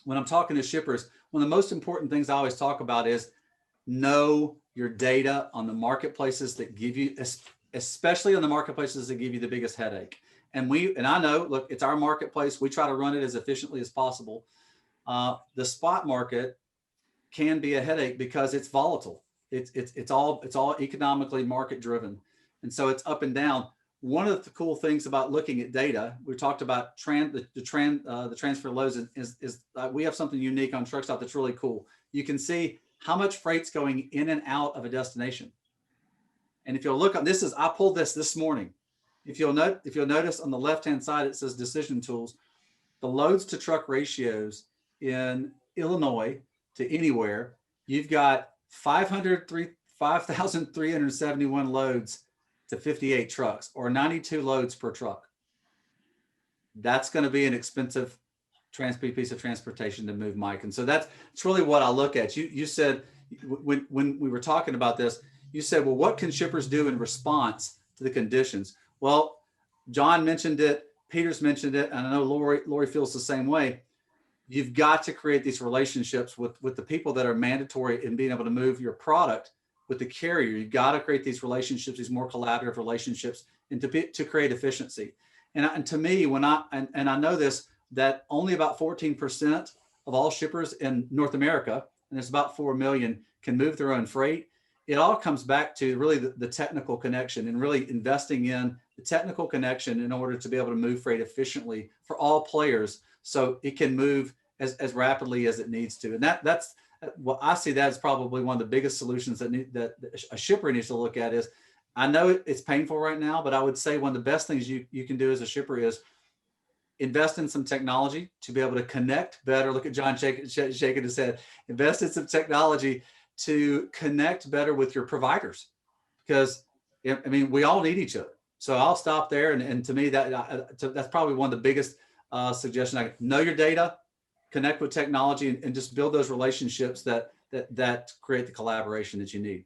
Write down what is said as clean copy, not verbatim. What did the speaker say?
when I'm talking to shippers, one of the most important things I always talk about is know your data on the marketplaces that give you, especially on the marketplaces that give you the biggest headache. And I know, look, it's our marketplace. We try to run it as efficiently as possible. The spot market can be a headache because it's volatile. It's all economically market driven, and so it's up and down. One of the cool things about looking at data, we talked about the transfer loads is we have something unique on Truckstop that's really cool. You can see how much freight's going in and out of a destination. And if you'll look on this, I pulled this morning. If you'll notice on the left-hand side, it says decision tools. The loads to truck ratios in Illinois to anywhere, you've got 5,371 loads to 58 trucks, or 92 loads per truck. That's going to be an expensive piece of transportation to move, Mike. And so it's really what I look at. You said, when we were talking about this, you said, well, what can shippers do in response to the conditions? Well, John mentioned it, Peter's mentioned it, and I know Lori feels the same way. You've got to create these relationships with the people that are mandatory in being able to move your product with the carrier. You've got to create these relationships, these more collaborative relationships, and to create efficiency. And to me, I know this, that only about 14% of all shippers in North America, and there's about 4 million, can move their own freight. It all comes back to really the technical connection and really investing in the technical connection in order to be able to move freight efficiently for all players, so it can move as rapidly as it needs to. And that's what I see, that is probably one of the biggest solutions that a shipper needs to look at. Is, I know it's painful right now, but I would say one of the best things you can do as a shipper is invest in some technology to be able to connect better. Look at John shaking his head. Invest in some technology to connect better with your providers, because I mean, we all need each other. So I'll stop there. And to me, that's probably one of the biggest suggestions. Know your data, connect with technology, and just build those relationships that create the collaboration that you need.